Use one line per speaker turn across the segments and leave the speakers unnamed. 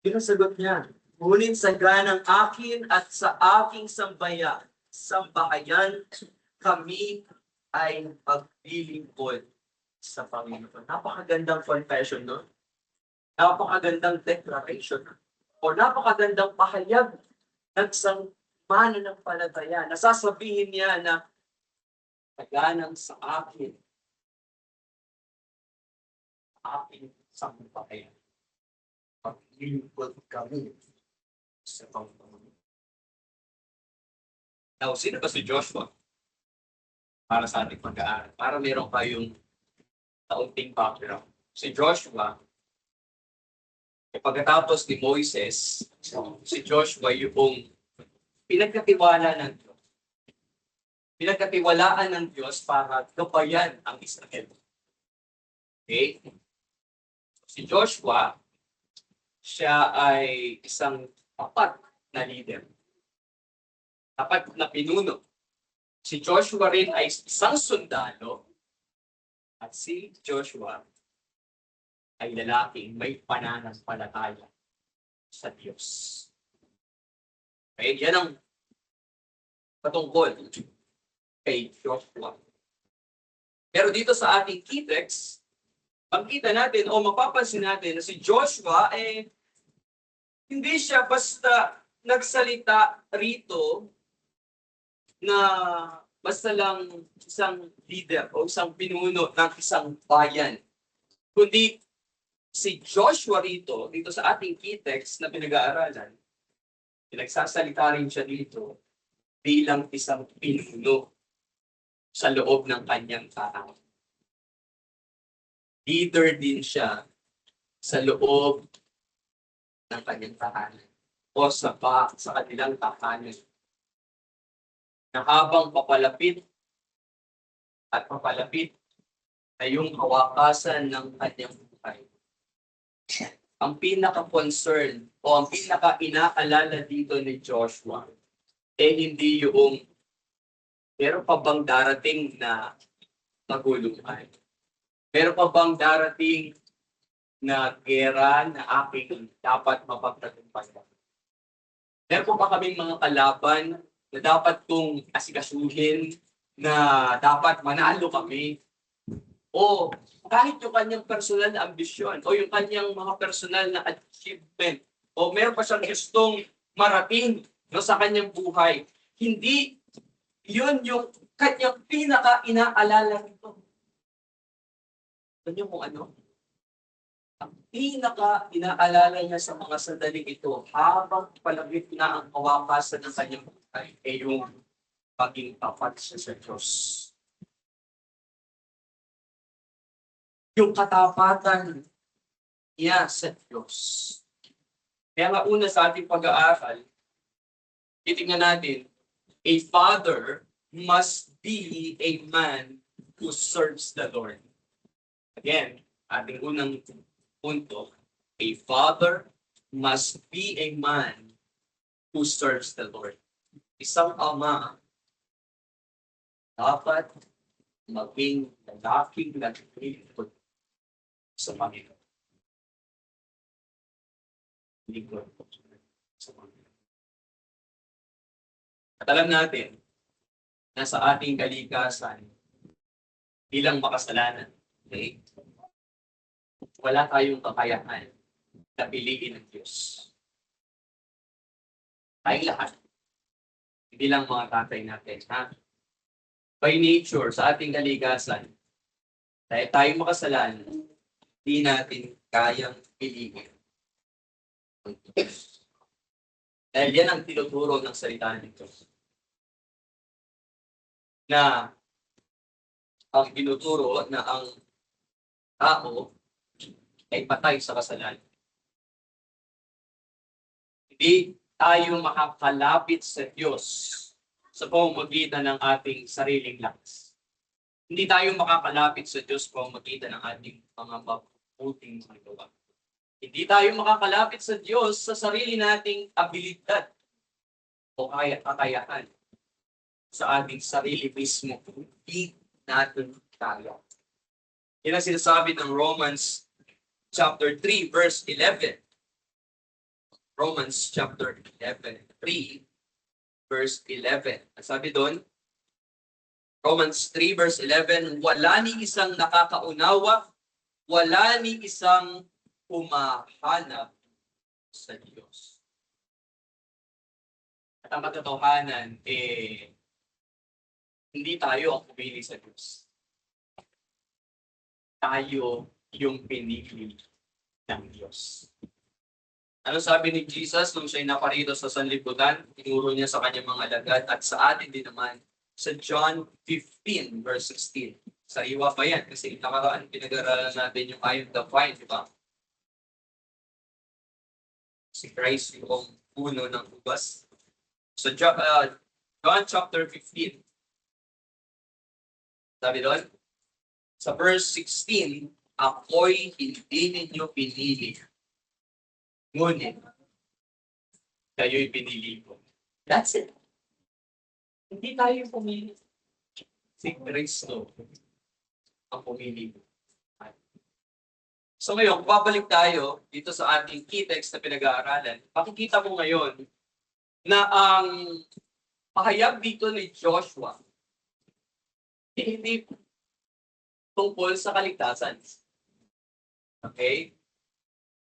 Yun ang sagot niya. Ngunit sa ganang akin at sa aking sambahayan, kami ay maglilingkod sa Panginoon. Napakagandang confession, no? Napakagandang declaration. O napakagandang pahayag ng isang mananampalataya. Nasasabihin niya na kaganang sa aking sambahayan. Maglilingkod kami sa Panginoon. Now, sino ba si Joshua? Para sa ating pag-aaral. Para meron kayong kaunting background. Si Joshua, pagkatapos ni Moises, si Joshua yung pinagkatiwala ng Diyos. Pinagkatiwalaan ng Diyos para gabayan ang Israel. Okay? Si Joshua, siya ay isang tapat na leader. Tapat na pinuno. Si Joshua rin ay isang sundalo at si Joshua ay lalaking may pananampalataya sa Diyos. Okay, yan ang patungkol kay Joshua. Pero dito sa ating key text, makita natin o mapapansin natin na si Joshua hindi siya basta nagsalita rito na basta lang isang leader o isang pinuno ng isang bayan. Kundi si Joshua dito sa ating key text na pinag-aaralan, pinagsasalita rin siya dito bilang isang pinuno sa loob ng kanyang tahanan. Leader din siya sa loob ng kanyang tahanan o sa kanilang tahanan. Na habang papalapit na yung kawakasan ng kanyang buhay. Ang pinaka-concern o ang pinaka-inaalala dito ni Joshua hindi yung meron pa bang darating na maguluhan? Meron pa bang darating na gera na aking dapat mapagtagumpayan? Meron pa kaming mga kalaban na dapat kong asikasuhin, na dapat manalo kami, o kahit yung kanyang personal na ambisyon, o yung kanyang mga personal na achievement, o meron pa siyang gustong marating sa kanyang buhay, hindi yun yung kanyang pinaka-inaalala nito. Ganyan kung ano? Ang pinaka-inaalala niya sa mga sandaling ito, habang palapit na ang kawakasan ng kanyang buhay, yung paging tapat siya sa Diyos. Yung katapatan niya sa Diyos. Kaya nga una sa ating pag-aaral, titingnan natin, a father must be a man who serves the Lord. Again, ating unang punto, a father must be a man who serves the Lord. Isang ama dapat maging lalaking naglilingkod sa Panginoon. Lingkod sa Panginoon. At alam natin na sa ating kalikasan bilang makasalanan, okay, wala tayong kakayahan na piliin ng Diyos. Tayong lahat, hindi lang mga tatay natin, ha? By nature, sa ating kalikasan, dahil tayong makasalanan, hindi natin kayang piliin ng Diyos. Dahil yan ang tinuturo ng salita ng Diyos. Na ang tinuturo na ang tao ay patay sa kasalanan. Hindi tayo makakalapit sa Diyos sa pamamagitan ng ating sariling lakas. Hindi tayo makakalapit sa Diyos sa pamamagitan ng ating mga mabuting magawa. Hindi tayo makakalapit sa Diyos sa sarili nating abilidad o kakayahan sa ating sarili mismo. Hindi natin kaya. Yan ang sinasabi ng Romans chapter 3, verse 11. Romans chapter 11, 3, verse 11. Ang sabi doon, Romans 3 verse 11, wala ni isang nakakaunawa, wala ni isang humahanap sa Diyos. At ang katotohanan, hindi tayo ang pumili sa Diyos. Tayo yung pinili ng Diyos. Ano sabi ni Jesus nung siya'y naparito sa sanlibutan? Tinuro niya sa kanyang mga alagad at sa atin din naman sa John 15 verse 16. Sariwa pa yan kasi nakaraan pinag-aralan natin yung I am the vine, di ba? Si Christ yung puno ng ubas. So John chapter 15. Sabi doon, sa verse 16, ako'y hindi ninyo pinili. Ngunit, kayo'y pinili ko. That's it. Hindi tayo pumili. Si Kristo ang pumili ko. So ngayon, babalik tayo dito sa ating key text na pinag-aaralan. Makikita mo ngayon na ang pahayag dito ni Joshua hindi tungkol sa kaligtasan. Okay?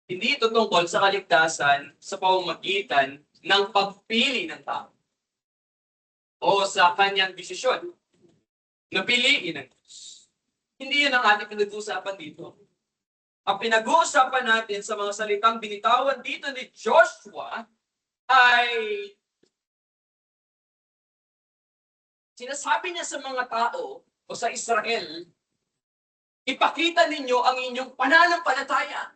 Hindi ito tungkol sa kaligtasan sa pamamagitan ng pagpili ng tao o sa kanyang desisyon na piliin ng Diyos. Hindi yun ang ating pinag-uusapan dito. Ang pinag-uusapan natin sa mga salitang binitawan dito ni Joshua ay sinasabi niya sa mga tao o sa Israel, ipakita ninyo ang inyong pananampalataya.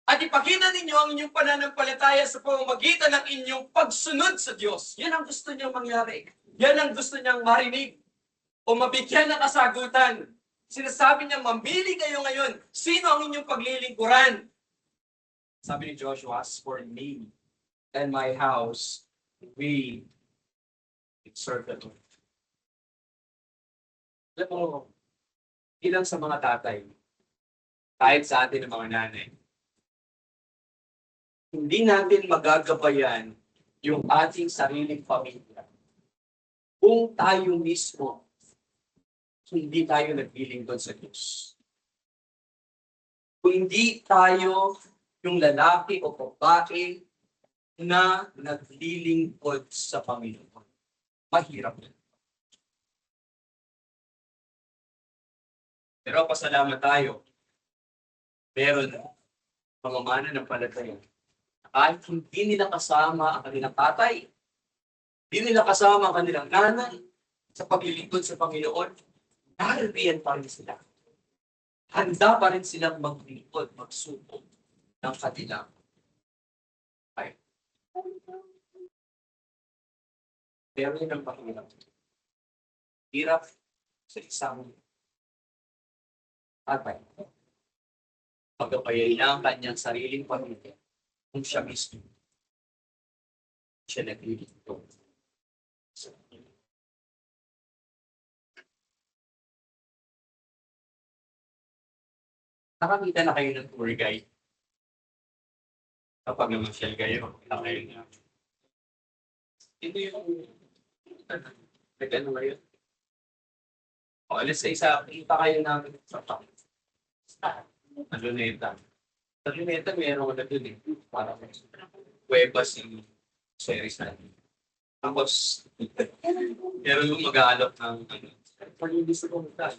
At ipakita ninyo ang inyong pananampalataya sa pamamagitan ng inyong pagsunod sa Diyos. Yan ang gusto niyang mangyari. Yan ang gusto niyang marinig o mabigyan ng kasagutan. Sinasabi niya, mamili kayo ngayon. Sino ang inyong paglilingkuran? Sabi ni Joshua, as for me and my house, we serve the Lord. Alam mo, ilang sa mga tatay, kahit sa atin ng mga nanay, hindi natin magagabayan yung ating sariling pamilya kung tayo mismo hindi tayo naglilingkod sa Diyos. Kung hindi tayo yung lalaki o babae na naglilingkod sa Panginoon. Mahirap yun. Pero pasalamat tayo. Meron pamamana ng palataya. Kahit hindi nila kasama ang kanilang tatay, hindi nila kasama ang kanilang nanay sa paglilingkod sa Panginoon, naririyan pa rin sila. Handa pa rin silang maglingkod, magsubok ng kanilang ay. Pero yun ang mahirap. Hirap sa isang tatay. Pagkapayan niya ang kanyang sariling pamilya kung siya mismo. Siya naglilingkod. Nakakita na kayo ng tour guide. Kapag namasyal kayo, nakakita kayo na. Hindi yung ano ngayon. O, let's say kita kayo namin sa Luneta. Sa Luneta, meron na dun eh. Parang webas yung series natin. Tapos, meron yung mag-aalok ng pag hindi sa pumunta,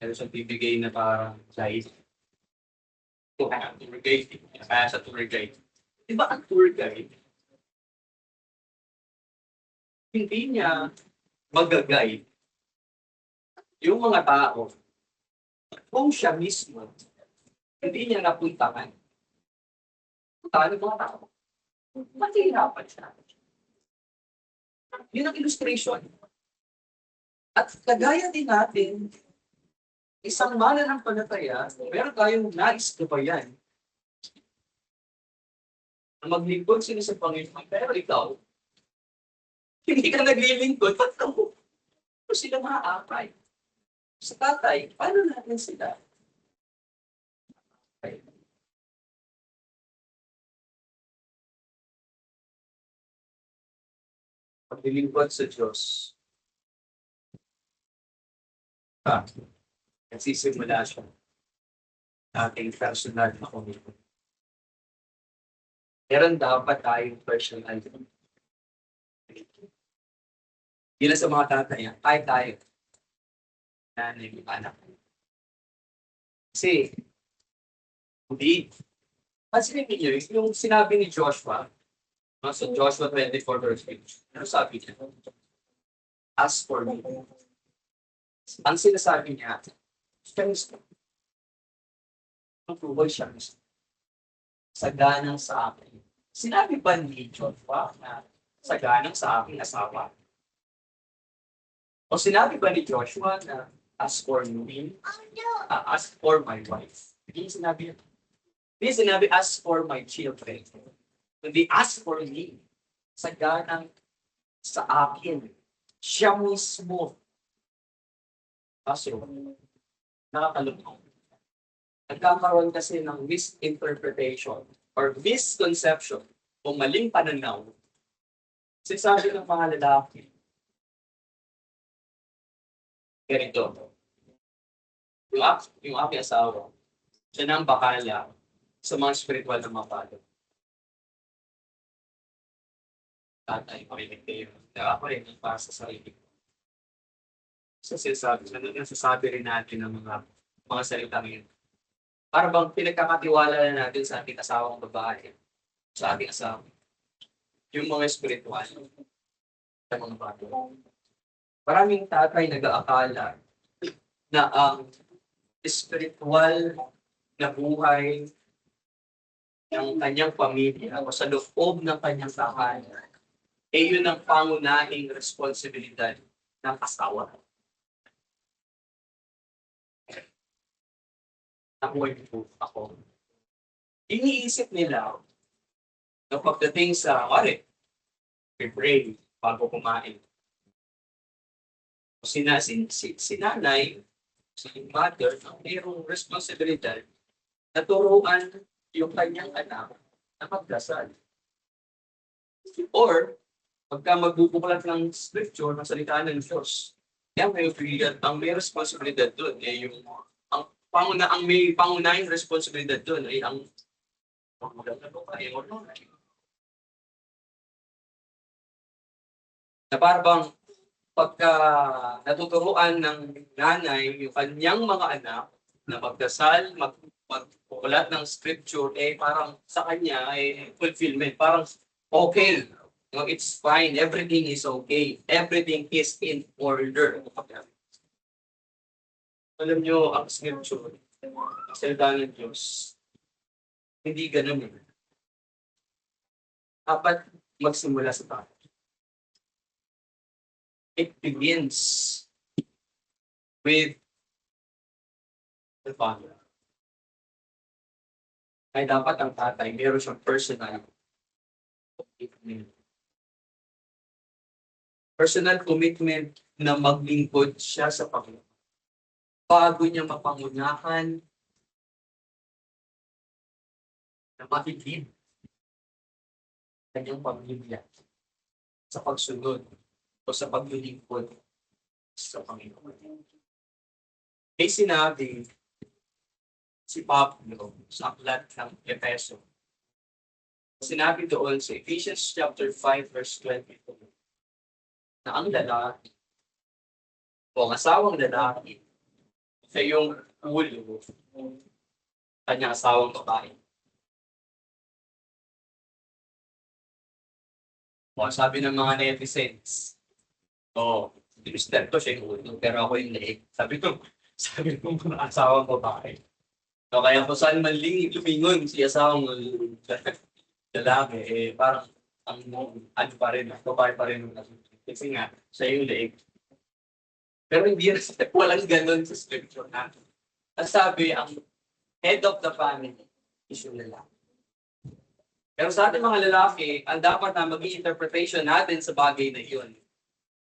meron siyang bibigay na parang guide. Tour guide. Kaya sa tour guide. Di ba ang tour guide, hindi niya mag-guide yung mga tao kung siya mismo hindi niya napuntahan. Puntahan yung mga tao. Mahirapan siya. Yun ang illustration. At kagaya din natin, isang mananampalataya, meron tayong nais gabayan na maglingkod sila sa Panginoon. Pero ikaw, hindi ka naglilingkod, ba't ako? Kung sila maaakay. Sa tatay, paano natin sila? paglilingkod sa Diyos, nagsisimula siya sa ating personal na commitment. Meron dapat tayong personal. Hindi lang sa mga tatay, kahit tayo, nanay, anak. Kasi, hindi. Pansinin niyo, yung sinabi ni Joshua, sa Joshua 24 verse 8, ano sabi niya? As for me. Ang sinasabi niya, siya mismo. Ang tuloy siya mismo. Saganang sa akin. Sinabi ba ni Joshua na saganang sa aking asawa? O sinabi ba ni Joshua na as for me, as for my wife? Hindi sinabi. Hindi sinabi as for my children. Hindi as for me. Saganang sa akin. Siya mismo. Kaso, nakakalungkot. Nagkakaroon kasi ng misinterpretation or misconception o maling pananaw. Sinasabi ng mga lalaki, ganito, yung aking asawa, siya na ang bakala sa mga spiritual na mga bagay. Tatay, makinig kayo. Ako rin, para sa sarili ko. So, nasasabi rin natin ng mga salitang yun. Para bang pinagkakatiwala na natin sa ating asawang babae, sa ating asawa, yung mga spiritual sa mga bagay. Maraming tatay nag-aakala na ang spiritual na buhay ng kanyang pamilya o sa loob ng kanyang tahanan, yun ang pangunahing responsibilidad ng asawa. Ako. Iniisip nila na pagdating sa pray bago kumain. Si nanay, si mother, mayroong responsibilidad na turuan yung kanyang anak na magdasal. Or, pagka magbubuklat ng scripture, ng salita ng Diyos, ang may responsibilidad doon, may pangunahing responsibilidad doon ay ang na parang pagka natuturuan ng nanay yung kanyang mga anak na magdasal, magpukulat ng scripture, parang sa kanya fulfillment, parang okay, it's fine, everything is okay, everything is in order. Alam nyo, ang scripture, ang salita ng Diyos, hindi ganun eh. Dapat magsimula sa tayo. It begins with the father. Ay dapat ang tatay, meron siyang personal commitment. Personal commitment na maglingkod siya sa Panginoon. Bago niya mapangunahan na makikid kanyang pamilya sa pagsunod o sa paglilingkod sa Panginoon. May sinabi si Pablo sa aklat ng Efeso. Sinabi doon sa Ephesians chapter 5 verse 22 na ang lalaki o ang asawang lalaki ay yung ulo kanyang asawang babae. O sabi ng mga netizens, si Mr. to siya yung ulo, pero ako yung leeg. Sabi ko mga asawang babae. So kaya kung saan man lumingon si asawang lalaki, parang ano pa rin, babae pa rin. Kasi nga, siya yung leeg. Pero hindi walang ganun sa scripture natin. Sabi, ang head of the family is yung lalaki. Pero sa ating mga lalaki, ang dapat na maging interpretation natin sa bagay na iyon,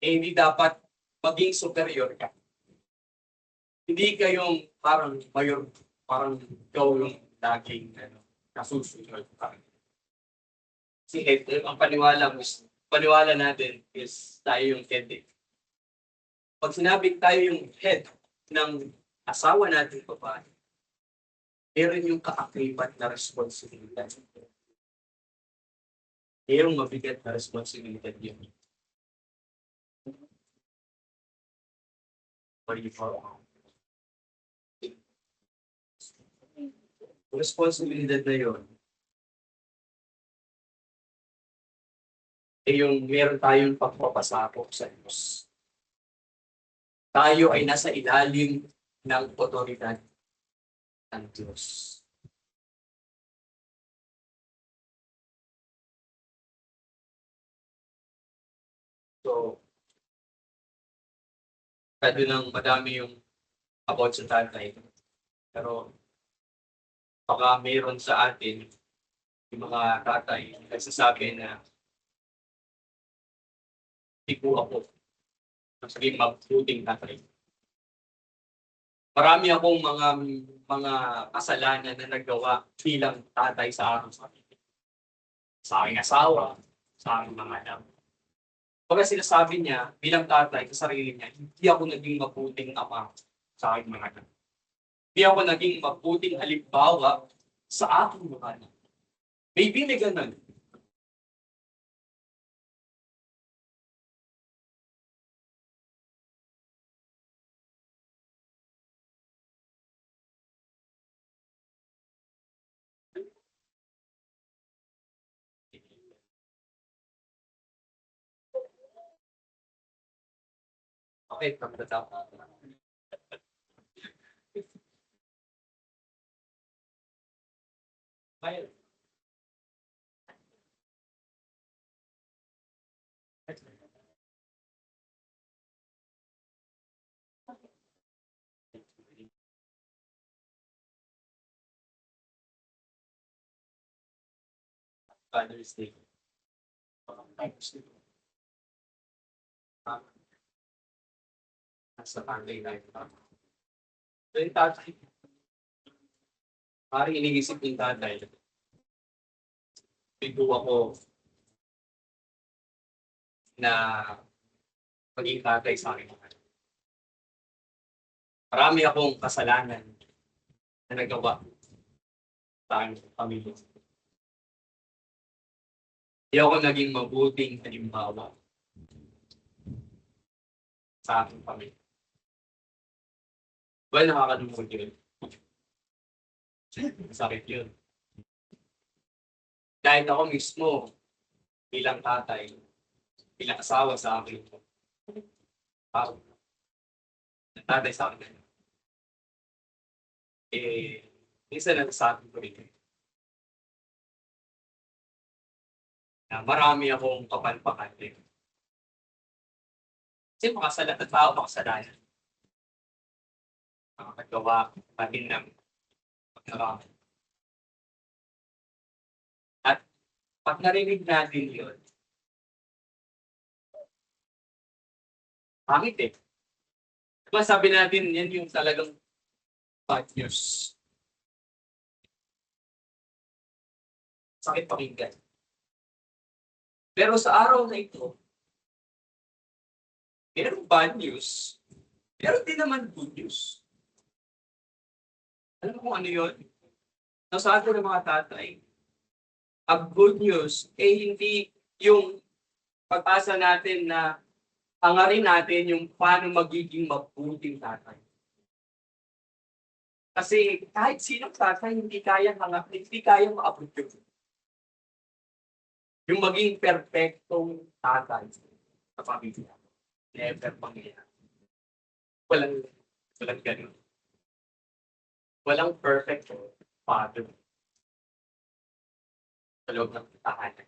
hindi dapat maging superior ka. Hindi kayong parang mayor, parang ikaw yung laging nasusunod. Kasi ang paniwala mo, paniwala natin is tayo yung head. Pag sinabi tayo yung head ng asawa natin babae, meron yung kaakibat na responsibilidad. Merong mabigat na responsibilidad yun. Responsibilidad na yun, yung meron tayong pagpapasakop sa Diyos. Tayo ay nasa ilalim ng otoridad ng Diyos. So, kado nang madami yung about sa tatay. Pero, baka mayroon sa atin yung mga tatay nagsasabi na hindi po ako magiging mabuting tatay. Marami akong mga kasalanan na nagawa bilang tatay sa aking asawa, sa aking mga anak. Pagka sinasabi niya bilang tatay sa sarili niya, hindi ako naging mabuting ama sa aking mga anak. Hindi ako naging mabuting halimbawa sa aking mga anak. Maybe may ganun. Okay, pagkatapos. Kaya. Father's Day. Father's Day. Nasa family life. So yung tatay, parang iniisip yung tatay. Bigo ako na maging tatay sa akin. Marami akong kasalanan na nagawa sa aking pamilya. Hindi ako naging mabuting halimbawa sa aking pamilya. Well, nakakalungkot yun. Sakit yun. Kahit ako mismo, bilang tatay, bilang asawa sa akin, tatay sa akin. Minsan nagsasabi ko rin na marami akong kapalpakan din. Kasi makasalanan, tao makasalanan. Nakakagawa natin ng pagkakaroon. At pag narinig natin yun, pangit eh. Diba sabi natin, yan yung talagang bad news. Sakit pakinggan. Pero sa araw na ito, mayroong bad news, pero di naman good news. Alam mo kung ano yun? Nasabi ko ng mga tatay, ang good news, hindi yung pag-asa natin na hangarin natin yung paano magiging mabuting tatay. Kasi kahit sinong tatay, hindi kayang maabot yun. Yung maging perfectong tatay sa pamilya. Never pangyayari. Walang ganun. Walang perfect father sa loob ng tahanan.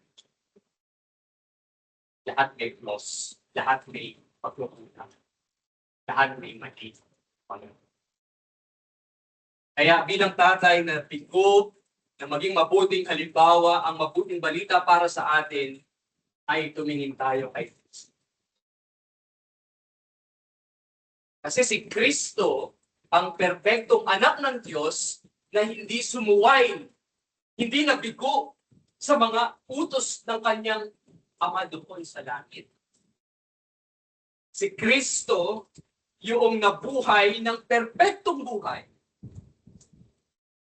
Lahat may flaws. Lahat may pagkukulang. Lahat may mali. Kaya bilang tatay na bigo, na maging mabuting halimbawa, ang mabuting balita para sa atin ay tumingin tayo kay Kristo. Kasi si Kristo, ang perpektong anak ng Diyos na hindi sumuway, hindi nabigo sa mga utos ng kanyang Ama doon sa langit. Si Kristo, yung nabuhay ng perpektong buhay.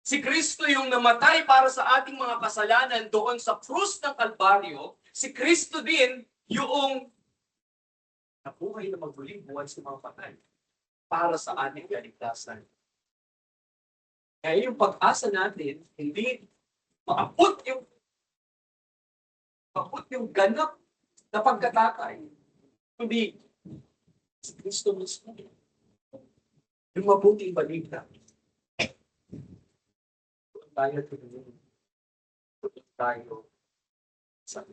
Si Kristo yung namatay para sa ating mga kasalanan doon sa krus ng Kalbaryo. Si Kristo din yung nabuhay na magmuling buwan sa mga patay para sa ating kaligtasan. Kaya yung pag-asa natin, hindi maabot yung ganap na pagkatatay. Kundi si Kristo mismo. Yung mabuting balita. Tayo tulungan. Tayo sa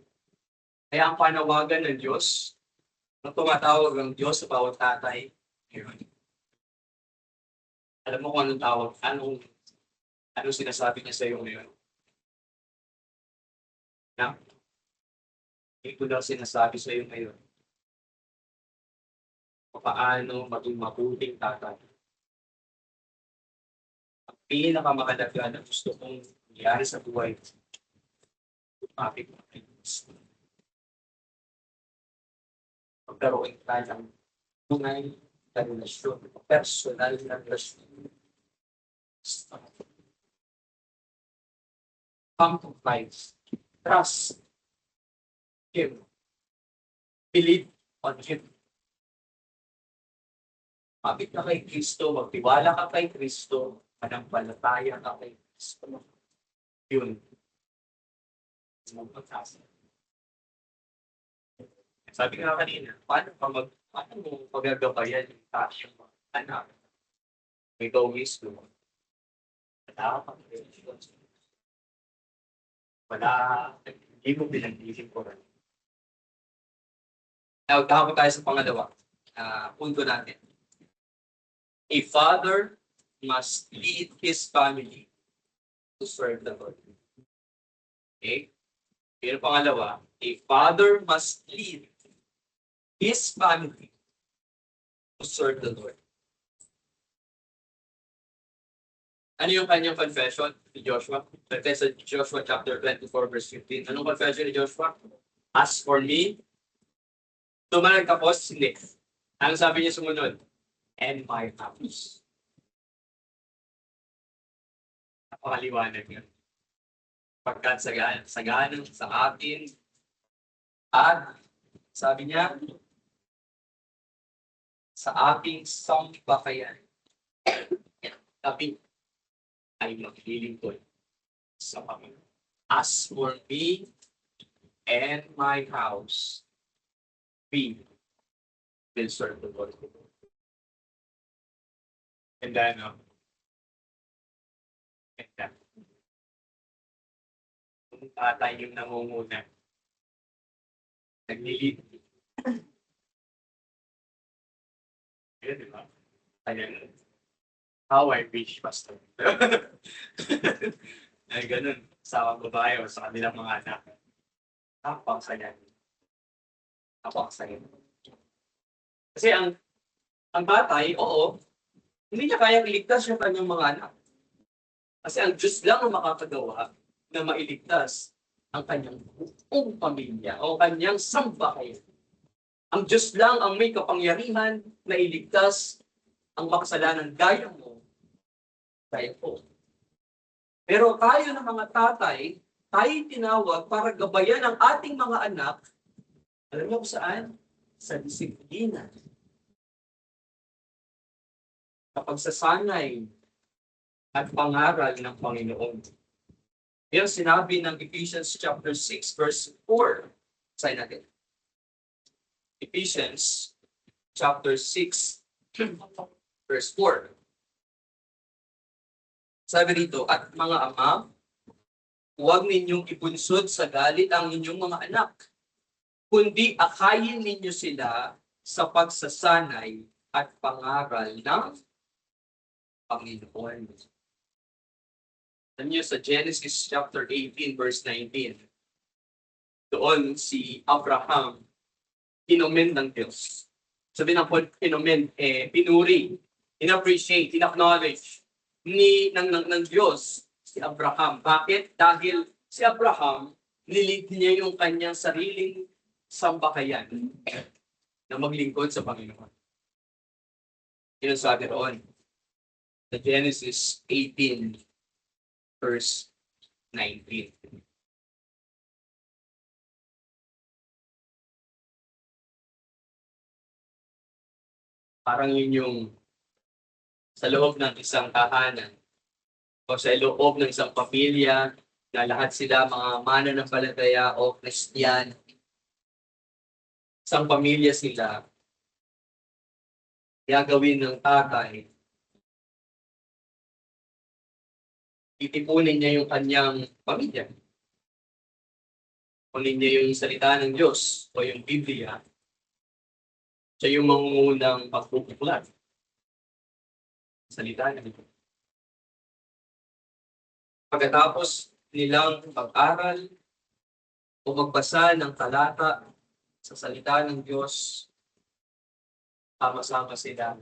kaya ang panawagan ng Diyos, ang tumatawag ng Diyos sa bawat tatay, yun. Alam mo kung anong tawag, anong sinasabi niya sa iyo ngayon? Na? Ito daw sinasabi sa iyo ngayon. Paano maging mabuting tatay? Ang pinakamahalaga na gusto kong nangyari sa buhay, tumapit na kay Diyos. Magkaroon tayo ng tunay na relasyon, personal na relasyon. Come to Christ. Trust Him. Believe on Him. Mabit ka kay Kristo, magtiwala ka kay Kristo, manampalataya ka kay Kristo. Yun. Sabi nga kanina, paano mo pagagabayan yung tasyong anak? Ikaw mismo. Wala kang relasyon. Hindi mo pinag-isip ko rin. Tawag tayo sa pangalawa. Punto natin. A father must lead his family to serve the Lord. Okay? Pero pangalawa, a father must lead his family to serve the Lord. Ano yung kanyang confession ni Joshua? Sa Joshua chapter 24 verse 15. Anong confession ni Joshua? As for me, tumanag tapos, hindi. Ano sabi niya sumunod? And my house. Napakaliwanag yun. Pagkat saganan sa atin, at sabi niya, sa ating sambahayan, kami ay maglilingkod sa Panginoon. As for me and my house, we will serve the Lord. And then, kung tatay yung nangunguna, naglilid. Yun, di ba? Ayan. How I wish, Pastor. Ay, ganun. Sa babae o sa kanilang mga anak. Napakasaya. Napakasaya. Kasi ang batay, oo, hindi niya kayang iligtas yung kanyang mga anak. Kasi ang Diyos lang ang makakagawa na mailigtas ang kanyang buong pamilya o kanyang sambahayan. Ang Diyos lang ang may kapangyarihan na iligtas ang makasalanan gaya mo, gaya ko. Pero tayo ng mga tatay, tayo tinawag para gabayan ang ating mga anak. Alam niyo kung saan? Sa disiplina. Sa pagsasanay at pangaral ng Panginoon. Yan sinabi ng Ephesians chapter 6 verse 4. Say natin. Ephesians chapter 6 verse 4. Sabi rito, at mga ama, huwag ninyong ibunsod sa galit ang inyong mga anak, kundi akayin ninyo sila sa pagsasanay at pangaral ng Panginoon. Alam niyo sa Genesis chapter 18 verse 19, doon si Abraham inomen ng Diyos. Sabi ng inomen, pinuri, in-appreciate, in-acknowledge ng Diyos si Abraham. Bakit? Dahil si Abraham, nilid niya yung kanyang sariling sambahayan na maglingkod sa Panginoon. Yun ang sabi roon sa Genesis 18 verse 19. Parang yun yung sa loob ng isang tahanan o sa loob ng isang pamilya na lahat sila mga mananampalataya o Kristiyan. Isang pamilya sila, gagawin ng tatay, titipunin niya yung kanyang pamilya. Kunin niya yung salita ng Diyos o yung Biblia. Siya yung mangungunang pagpupuklat. Salita ng Diyos. Pagkatapos nilang pag-aral o magbasa ng talata sa salita ng Diyos, sama-sama sila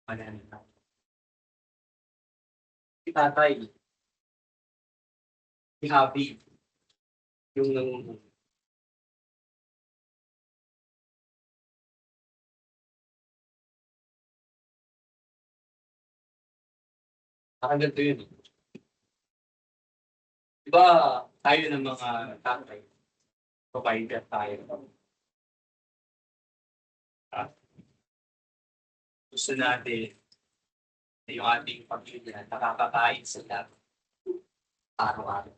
mananalangin. Si tatay, si Habib, yung nangungunan. Parang ganito yun. Diba tayo ng mga tatay, provider tayo. Gusto natin na yung ating pamilya nakakakain sila araw-araw.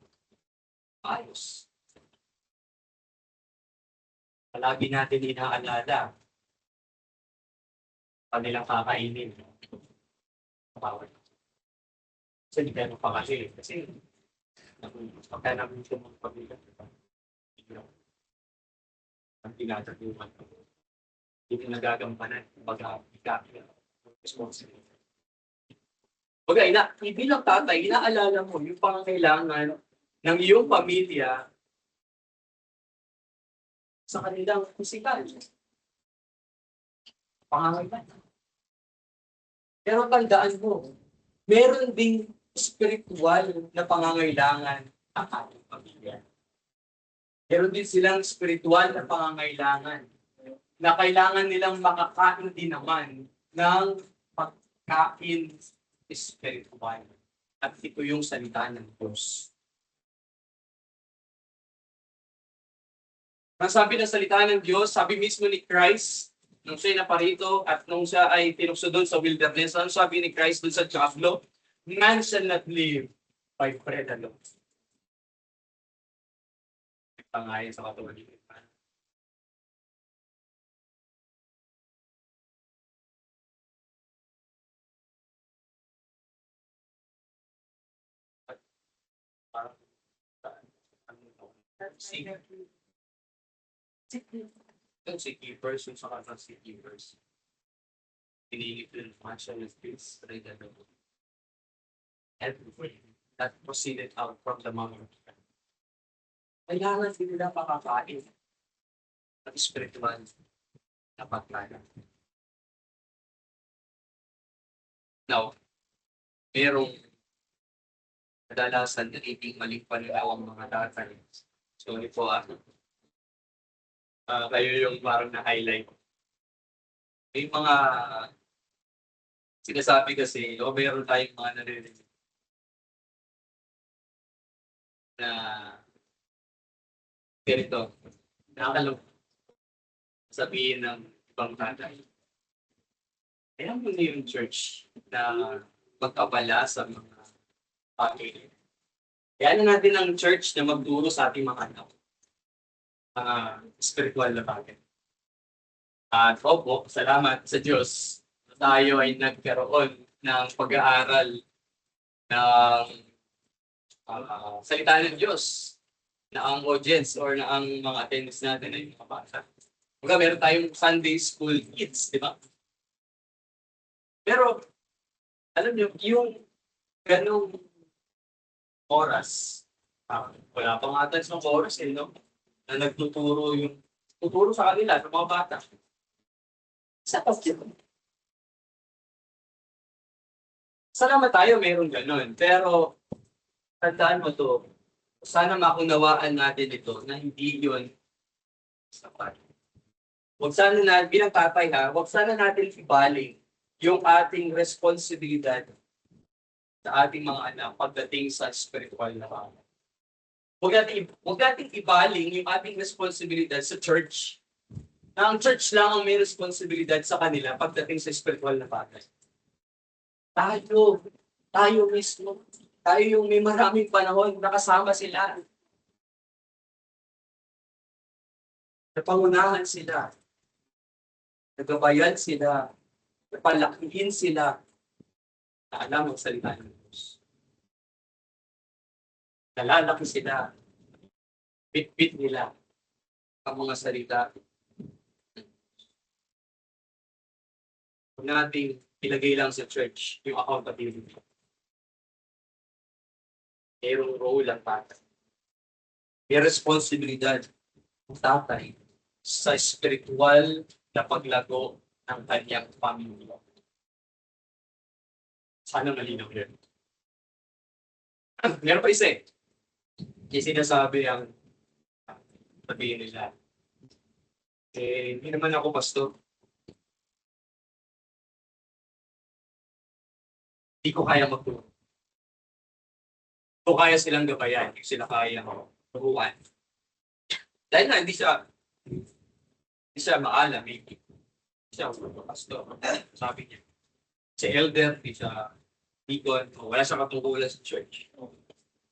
Ayos. Palagi natin inaalala kanilang kakainin. Bawal. Kasi hindi tayo mapakali. Kasi pagka namin ito mga pamilya, ang tinatagpuan ko. Hindi na nagagampanan. Baga, responsibility. Baga, bilang tatay, inaalala mo yung pangangailangan ng iyong pamilya sa kanilang pisikal. Pangangailangan. Pero tandaan mo, meron ding spiritual na pangangailangan ang ating pamilya. Meron din silang spiritual na pangangailangan na kailangan nilang makakain din naman ng pagkain spiritual. At ito yung salita ng Diyos. Ang sabi ng salita ng Diyos, sabi mismo ni Christ, nung siya naparito at nung siya ay tinukso doon sa wilderness, ang sabi ni Christ doon sa Diablo, man shall not live by bread alone. Pangayon sa Katoliko. Si keepers, yung sa kanang si keepers. Pinili ko yung financial space, read and everything that proceeded out from the mouth of God. Kailangan din nila pakakain at spiritual na pagkain. Now, merong kadalasan na hindi maling pananaw ang mga tatay. Sorry po kayo yung parang na-highlight. May mga sinasabi kasi, o meron tayong mga narinig na ganito, nakakalong sabihin ng ibang tatay. Kaya mo na yung church na magkabala sa mga family. Kaya na natin ang church na magturo sa ating mga anak. Spiritual na bagay. At opo, salamat sa Diyos na tayo ay nagkaroon ng pag-aaral ng salita ng Diyos na ang audience or na ang mga attendees natin ay mga bata. Kaya meron tayong Sunday school kids, di ba? Pero, alam niyo, yung ganong oras, wala pang atas ng oras no? Na nagtuturo tuturo sa kanila, sa mga bata. Sa pagkita. Salamat tayo, mayroon ganun. Pero, tandaan mo to, sana maunawaan natin ito na hindi yun Sapat. Huwag sana na, bilang tatay ha, huwag sana natin ibaling yung ating responsibilidad sa ating mga anak pagdating sa spiritual na bagay. Huwag natin ibaling yung ating responsibilidad sa church. Na ang church lang ang may responsibilidad sa kanila pagdating sa spiritual na bagay. Tayo mismo, tayo yung may maraming panahon, nakasama sila. Napangunahan sila. Nagabayan sila. Napalakihin sila. Na alam ang salita ng Diyos. Nalalaki sila. Bit-bit nila ang mga salita. Huwag nating ilagay lang sa church yung accountability. Mayroong role ang tatay. May responsibilidad ang tatay sa spiritual na paglago ng kanyang pamilya. Sana malinaw yun. Meron pa isa eh. Yung sinasabi ang sabihin nila. Hindi naman ako pastor. Hindi ko kaya magtulong. Hindi ko kaya silang gabayan. Hindi sila kaya mabuhan. Dahil na hindi siya maalam. Hindi siya pastor. Sabi niya. Si elder, hindi siya deacon. Wala siyang katungkulan sa church.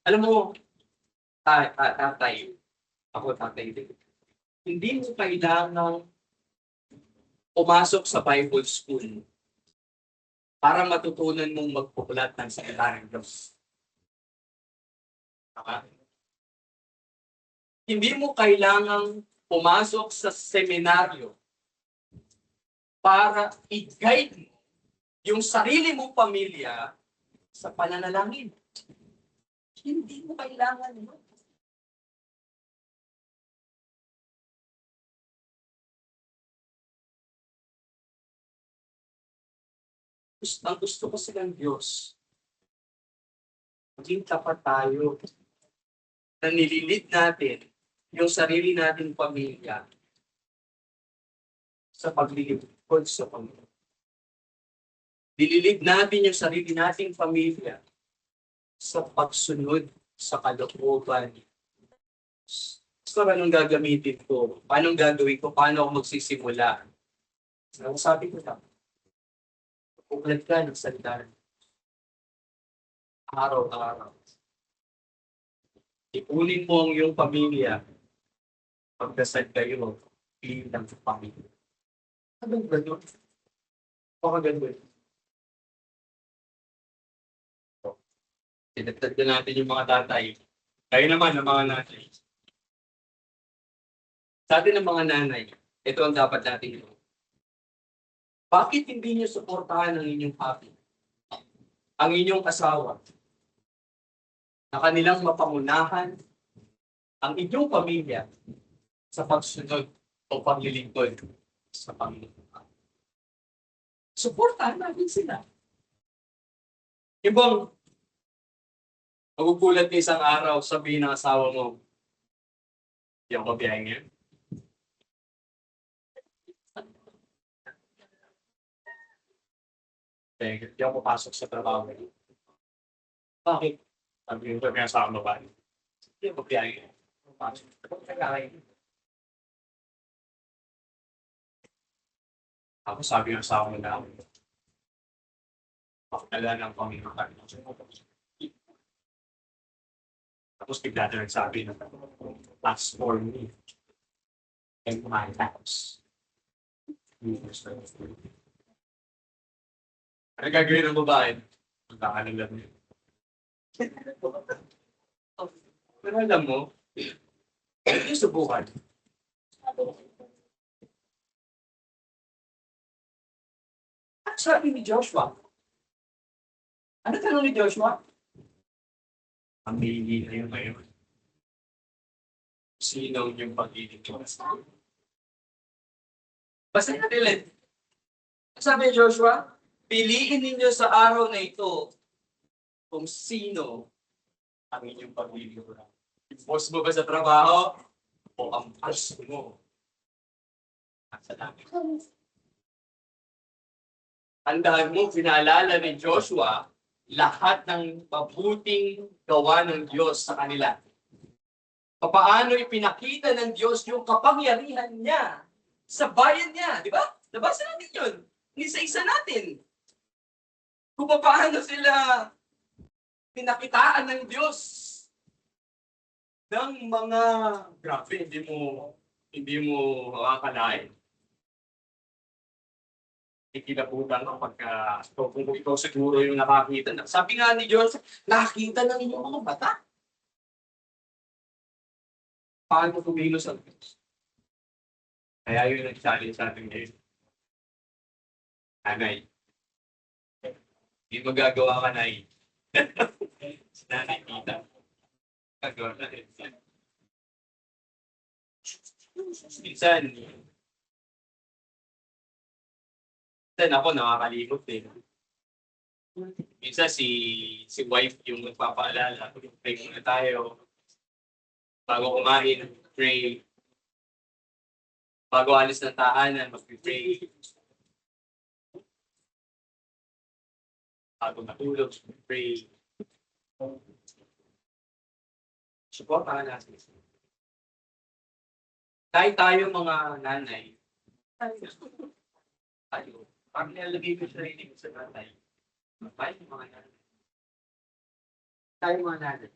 Alam mo, tatay. Ako tatay din. Hindi mo kailangang pumasok sa Bible school para matutunan mong magpukulat ng salita ng Diyos. Hindi mo kailangang pumasok sa seminaryo para i-guide mo yung sarili mong pamilya sa pananalangin. Hindi mo kailangan mo. Ang gusto kasi ng Diyos, maging tapat tayo na nililid natin yung sarili nating pamilya sa paglilingkod sa Panginoon. Nililid natin yung sarili nating pamilya sa pagsunod sa kalooban. So, anong gagamitin ko? Paano gagawin ko? Paano ako magsisimula? Sabi ko lang, pagkukulat ka ng salita araw-araw. Ipunin mo ang iyong pamilya. Pagkasal kayo, piling ng pamilya. Anong gano'n? Pakagano'n. Tinagtad na natin yung mga tatay. Kayo naman ang mga nanay. Sa atin ang mga nanay, ito ang dapat natin gawin. Bakit hindi niyo suportahan ang inyong happy? Ang inyong asawa? Na kanilang mapangunahan ang inyong pamilya sa pagsunod o paglilingkod sa Panginoon. Suportahan natin sila. Ibang magugulat ka isang araw, sabihin ng asawa mo, hindi ako mabiyahe ngayon. Hindi ako papasok sa trabaho. Bakit? Sabi yung sabi sa akin babae. Hindi ako mabiyahe ngayon. Ako sabi ng asawa mo na pakilala ng Panginoon. Tapos bigla na nagsabi na that's for me and my house. Ano gagawin ng babae? Magkakalalam niya. Pero alam mo, hindi subukan. Ano sabi ni Joshua? Ano tanong ni Joshua? Pamili kayo ngayon. Sino yung pag-ibig ko? Basta natin ulit. Sabi ni Joshua, piliin ninyo sa araw na ito kung sino ang inyong pag-ibig ko. Yung boss mo ba sa trabaho? O ang boss mo? Nasa langit. Tandaan mo, pinaalala ni Joshua lahat ng mabuting gawa ng Diyos sa kanila. Paano ipinakita ng Diyos yung kapangyarihan niya sa bayan niya, di ba? Nabasa natin yun. Isa-isa natin. Kung paano sila pinakitaan ng Diyos ng mga grabe, hindi mo makakalain. Ikilabutan kapag kung ikaw siguro yung nakakita. Sabi nga ni Diyos, nakakita ng inyong mga mata. Paano kumilos ang Diyos? Kaya yun nag-challenge sa atin ngayon. Nanay. Hindi magagawa ka, Nay. Si Nanay Tita. Gagawa na rin. Minsan ako nakakalimot eh. Minsan si wife yung nagpapaalala. Pray muna tayo. Bago kumain, pray. Bago alis ng tahanan, mag-pray. Bago matulog, pray. Supportahan natin. Tayo mga nanay, tayo, pag nilalagay ko sa sarili ko sa nanay, tayo mga nanay. Tayo mga nanay.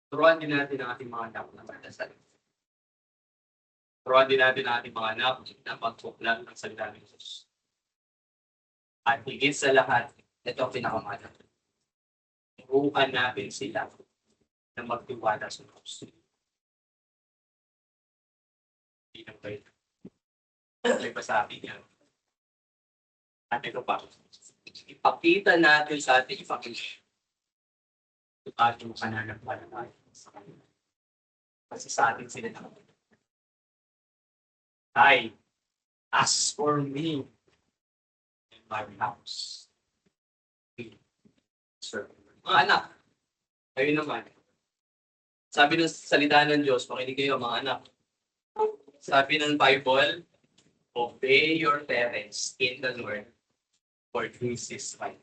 Turuan din natin ang ating mga anak na magdasal. Turuan din natin ang ating mga anak na magpuklan ng salita ng Jesus. At higit sa lahat, ito ang pinakamahalaga. Turuan natin sila na magtiwala sa Diyos. Hindi na ba ito? May pasabi niya. At ito pa. Ipakita natin sa ating ipakita. Ito ating pananampalataya sa kanila. Kasi sa atin sila na. Ay, as for me and my house. Sir. Mga anak, kayo naman. Sabi ng salita ng Diyos, makinig kayo mga anak. Sabi ng Bible, obey your parents in the Lord, for this is right.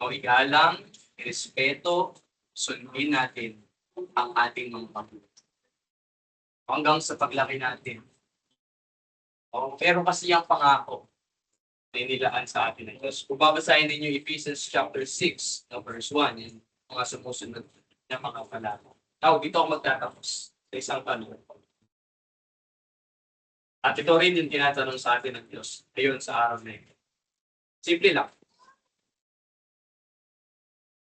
O igalang, respeto, sundin natin ang ating mga magulang. Hanggang sa paglaki natin. Pero kasi yung pangako na nilaan sa atin ng Diyos. Kung babasahin ninyo Ephesians chapter 6, verse 1, yung mga sumusunod na mga palala. Now, dito ako magtatapos sa isang tanong. At ito rin yung tinatanong sa atin ng Diyos ngayon sa araw na ito. Simple lang.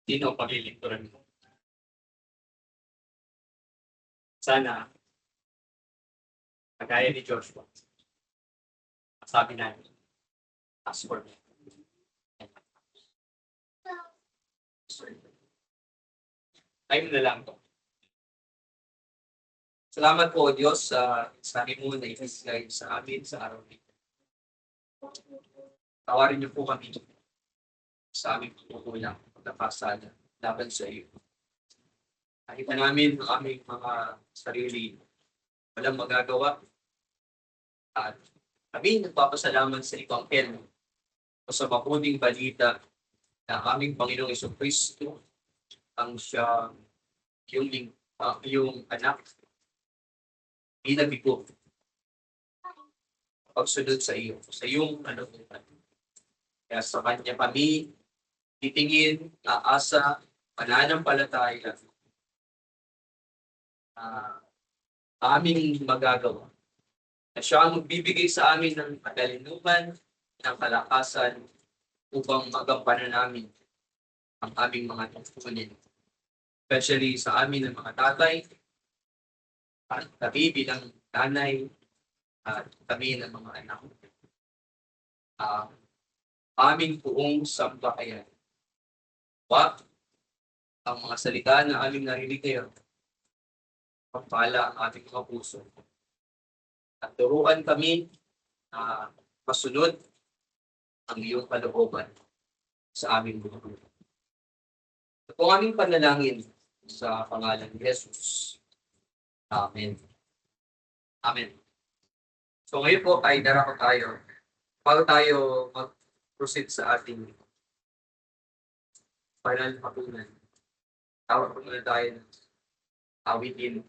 Sino ang paglilingkuran mo? Sana, kagaya ni Joshua, sabi namin, as for me. Time na lang to. Salamat po, Diyos, sa sabi mo na ibigay sa amin sa araw nito. Tawarin niyo po kami sa aming pagkukulang, pagkakasala, laban sa iyo. Nakita namin ang aming mga sarili walang magagawa. At kami nagpapasalamat sa Ebanghelyo o sa mabuting balita na aming Panginoong Jesucristo ang siya yung anak inabigo pagsunod sa iyo, sa iyong kanunutan. Kaya sa kanya kami titingin, aasa, pananampalataya, aming magagawa. Na siya ang magbibigay sa amin ng katalinuhan, ng kalakasan, upang magampanan namin ang aming mga tungkulin. Especially sa amin ng mga tatay, at kami bilang nanay, at kami ng mga anak. Aming buong sambahayan. Wag ang mga salita na aming narinig ngayon, pagpala ang ating mga puso. At turuan kami na masunod ang iyong kalooban sa aming buhay. Ito ang aming panalangin sa pangalan ni Jesus. Amen. Amen. So ngayon po ay darako tayo. Bago tayo mag-proceed sa ating final hapunan, tawag po muna tayo ng awitin